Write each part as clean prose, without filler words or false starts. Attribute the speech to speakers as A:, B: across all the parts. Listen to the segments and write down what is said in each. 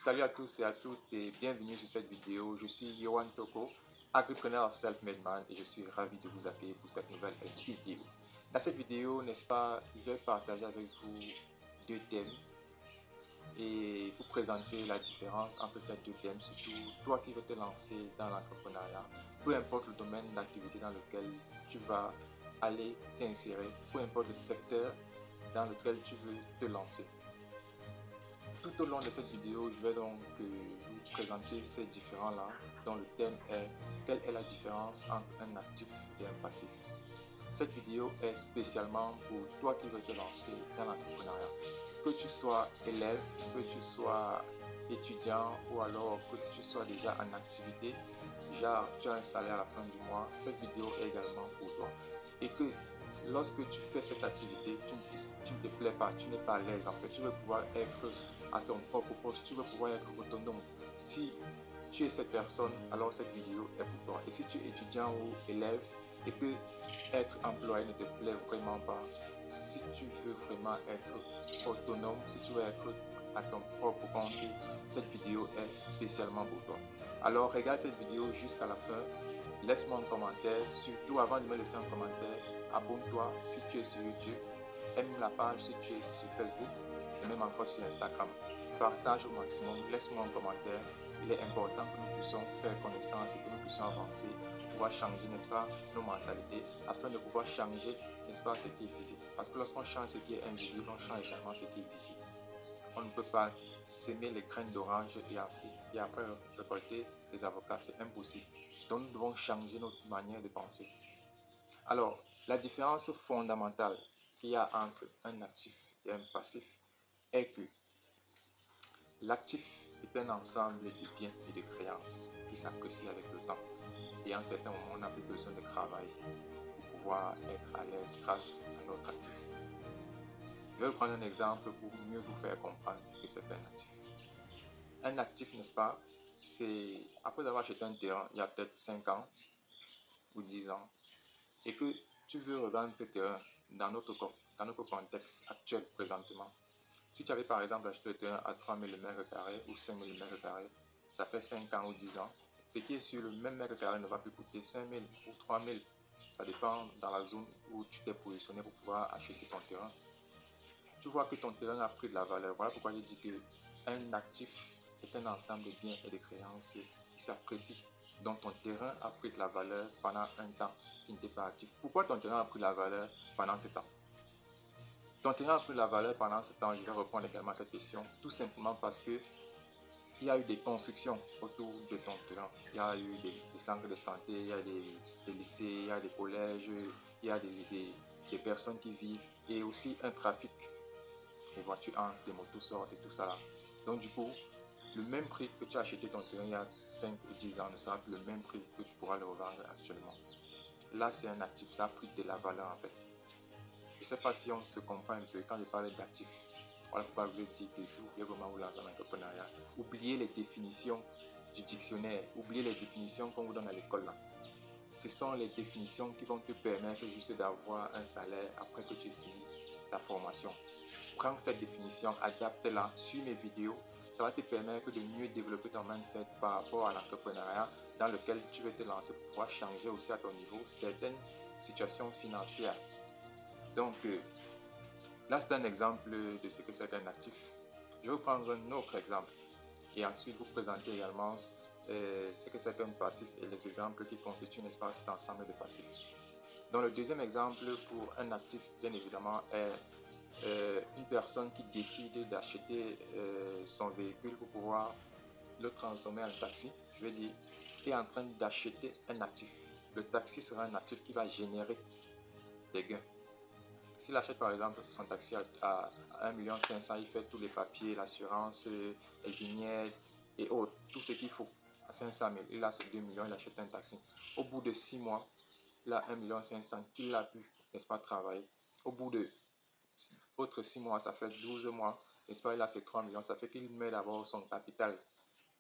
A: Salut à tous et à toutes et bienvenue sur cette vidéo. Je suis Yohan Toko, agripreneur self-made man et je suis ravi de vous accueillir pour cette nouvelle vidéo. Dans cette vidéo, n'est-ce pas, je vais partager avec vous deux thèmes et vous présenter la différence entre ces deux thèmes, surtout toi qui veux te lancer dans l'entrepreneuriat, peu importe le domaine d'activité dans lequel tu vas aller t'insérer, peu importe le secteur dans lequel tu veux te lancer. Tout au long de cette vidéo, je vais donc vous présenter ces différents-là, dont le thème est quelle est la différence entre un actif et un passif. Cette vidéo est spécialement pour toi qui veux te lancer dans l'entrepreneuriat. Que tu sois élève, que tu sois étudiant ou alors que tu sois déjà en activité, genre tu as un salaire à la fin du mois, cette vidéo est également pour toi. Et que lorsque tu fais cette activité, tu ne te plais pas, tu n'es pas à l'aise en fait, tu veux pouvoir être à ton propre poste, tu veux pouvoir être autonome. Si tu es cette personne, alors cette vidéo est pour toi. Et si tu es étudiant ou élève et que être employé ne te plaît vraiment pas, si tu veux vraiment être autonome, si tu veux être à ton propre compte, cette vidéo est spécialement pour toi. Alors regarde cette vidéo jusqu'à la fin, laisse-moi un commentaire, surtout avant de me laisser un commentaire, abonne-toi si tu es sur YouTube, aime la page si tu es sur Facebook et même encore sur Instagram. Partage au maximum, laisse-moi un commentaire. Il est important que nous puissions faire connaissance et que nous puissions avancer, pouvoir changer, n'est-ce pas, nos mentalités, afin de pouvoir changer, n'est-ce pas, ce qui est visible. Parce que lorsqu'on change ce qui est invisible, on change également ce qui est visible. On ne peut pas s'aimer les graines d'orange et après récolter les avocats, c'est impossible. Donc nous devons changer notre manière de penser. Alors, la différence fondamentale qu'il y a entre un actif et un passif est que l'actif est un ensemble de biens et de créances qui s'apprécient avec le temps. Et à un certain moment, on n'a plus besoin de travail pour pouvoir être à l'aise grâce à notre actif. Je vais prendre un exemple pour mieux vous faire comprendre ce que c'est un actif. Un actif, n'est-ce pas, c'est après avoir acheté un terrain il y a peut-être 5 ans ou 10 ans et que tu veux revendre ce terrain dans notre contexte actuel présentement. Si tu avais par exemple acheté le terrain à 3000 m² ou 5000 m², ça fait 5 ans ou 10 ans, ce qui est sur le même mètre carré ne va plus coûter 5000 ou 3000. Ça dépend dans la zone où tu t'es positionné pour pouvoir acheter ton terrain. Tu vois que ton terrain a pris de la valeur. Voilà pourquoi je dis qu'un actif est un ensemble de biens et de créances qui s'apprécient. Donc ton terrain a pris de la valeur pendant un temps qui n'était pas actif. Pourquoi ton terrain a pris de la valeur pendant ce temps? Ton terrain a pris de la valeur pendant ce temps. Je vais répondre également à cette question. Tout simplement parce que il y a eu des constructions autour de ton terrain. Il y a eu des centres de santé, il y a des lycées, il y a des collèges, il y a des personnes qui vivent et aussi un trafic. Les voitures entrent, les motos sortent et tout ça là. Donc du coup, le même prix que tu as acheté ton terrain il y a 5 ou 10 ans ne sera plus le même prix que tu pourras le revendre actuellement. Là, c'est un actif, ça a pris de la valeur en fait. Je ne sais pas si on se comprend un peu quand je parle d'actifs. Voilà pourquoi je vous dis que si vous voulez vraiment vous lancer en entrepreneuriat, oubliez les définitions du dictionnaire, oubliez les définitions qu'on vous donne à l'école là. Ce sont les définitions qui vont te permettre juste d'avoir un salaire après que tu finis ta formation. Prends cette définition, adapte-la sur mes vidéos. Ça va te permettre de mieux développer ton mindset par rapport à l'entrepreneuriat dans lequel tu veux te lancer pour pouvoir changer aussi à ton niveau certaines situations financières. Donc, là, c'est un exemple de ce que c'est qu'un actif. Je vais prendre un autre exemple et ensuite vous présenter également ce que c'est qu'un passif et les exemples qui constituent, n'est-ce pas, cet ensemble de passifs. Donc, le deuxième exemple pour un actif, bien évidemment, est une personne qui décide d'acheter son véhicule pour pouvoir le transformer en taxi. Je veux dire, est en train d'acheter un actif. Le taxi sera un actif qui va générer des gains. S'il achète par exemple son taxi à 1,5 million, il fait tous les papiers, l'assurance, les vignettes et autres, tout ce qu'il faut à 500 000. Il a ses 2 millions, il achète un taxi. Au bout de 6 mois, il a 1,5 million qu'il a pu, n'est-ce pas, travailler. Au bout de autres 6 mois, ça fait 12 mois, n'est-ce pas, il a ses 3 millions. Ça fait qu'il met d'abord son capital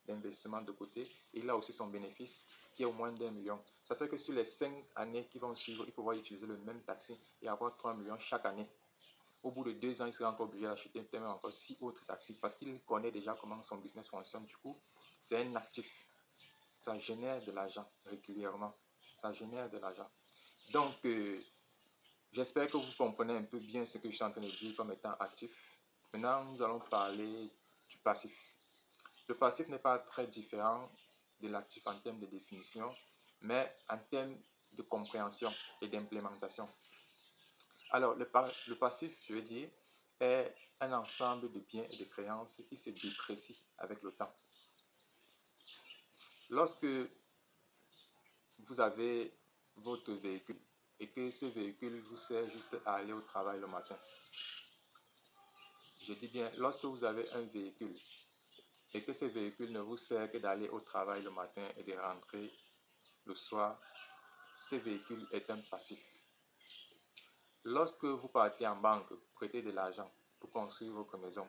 A: d'investissement de côté. Il a aussi son bénéfice qui est au moins d'1 million. Ça fait que sur les 5 années qui vont suivre, il pourra utiliser le même taxi et avoir 3 millions chaque année. Au bout de 2 ans, il sera encore obligé d'acheter peut-être même encore 6 autres actifs parce qu'il connaît déjà comment son business fonctionne. Du coup, c'est un actif. Ça génère de l'argent régulièrement. Ça génère de l'argent. Donc, j'espère que vous comprenez un peu bien ce que je suis en train de dire comme étant actif. Maintenant, nous allons parler du passif. Le passif n'est pas très différent de l'actif en termes de définition, mais en termes de compréhension et d'implémentation. Alors, le passif, je veux dire, est un ensemble de biens et de créances qui se déprécient avec le temps. Lorsque vous avez votre véhicule et que ce véhicule vous sert juste à aller au travail le matin, je dis bien, lorsque vous avez un véhicule et que ce véhicule ne vous sert que d'aller au travail le matin et de rentrer le soir, ce véhicule est un passif. Lorsque vous partez en banque, prêtez de l'argent pour construire votre maison,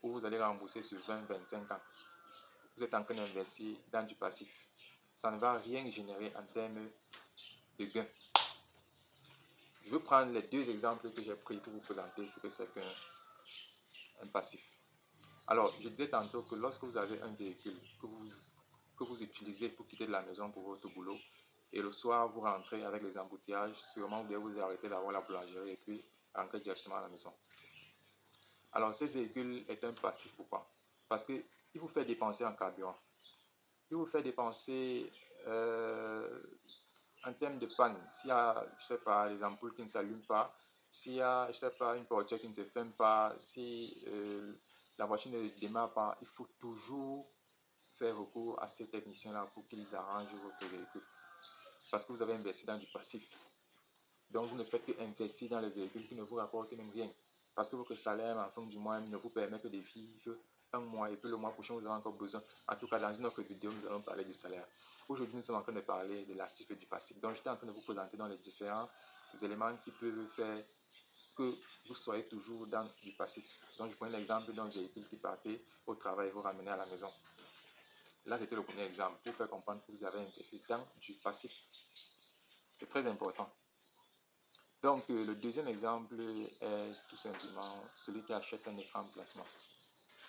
A: où vous allez rembourser sur 20-25 ans, vous êtes en train d'investir dans du passif. Ça ne va rien générer en termes de gains. Je vais prendre les 2 exemples que j'ai pris pour vous présenter ce que c'est qu'un passif. Alors, je disais tantôt que lorsque vous avez un véhicule que vous utilisez pour quitter de la maison pour votre boulot, et le soir vous rentrez avec les embouteillages, sûrement vous devez vous arrêter d'avoir la boulangerie et puis rentrer directement à la maison. Alors, ce véhicule est un passif. Pourquoi? Parce qu'il vous fait dépenser en carburant. Il vous fait dépenser en termes de panne. S'il y a, je sais pas, les ampoules qui ne s'allument pas, s'il y a, je sais pas, une portière qui ne se ferme pas, si la voiture ne démarre pas, il faut toujours faire recours à ces techniciens-là pour qu'ils arrangent votre véhicule. Parce que vous avez investi dans du passif. Donc, vous ne faites qu'investir dans le véhicule qui ne vous rapporte même rien. Parce que votre salaire, en fin du mois, ne vous permet que de vivre un mois et puis le mois prochain, vous avez encore besoin. En tout cas, dans une autre vidéo, nous allons parler du salaire. Aujourd'hui, nous sommes en train de parler de l'actif et du passif. Donc, j'étais en train de vous présenter dans les différents éléments qui peuvent faire que vous soyez toujours dans du passif. Donc, je prends l'exemple d'un véhicule qui partait au travail et vous ramenez à la maison. Là, c'était le premier exemple pour faire comprendre que vous avez investi dans du passif. C'est très important. Donc, le deuxième exemple est tout simplement celui qui achète un écran de placement.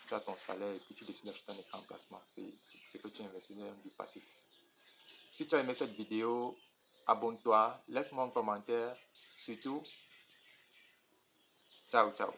A: Tu as ton salaire et puis tu décides d'acheter un écran de placement. C'est que tu investis dans du passif. Si tu as aimé cette vidéo, abonne-toi, laisse-moi un commentaire. Surtout, ciao, ciao.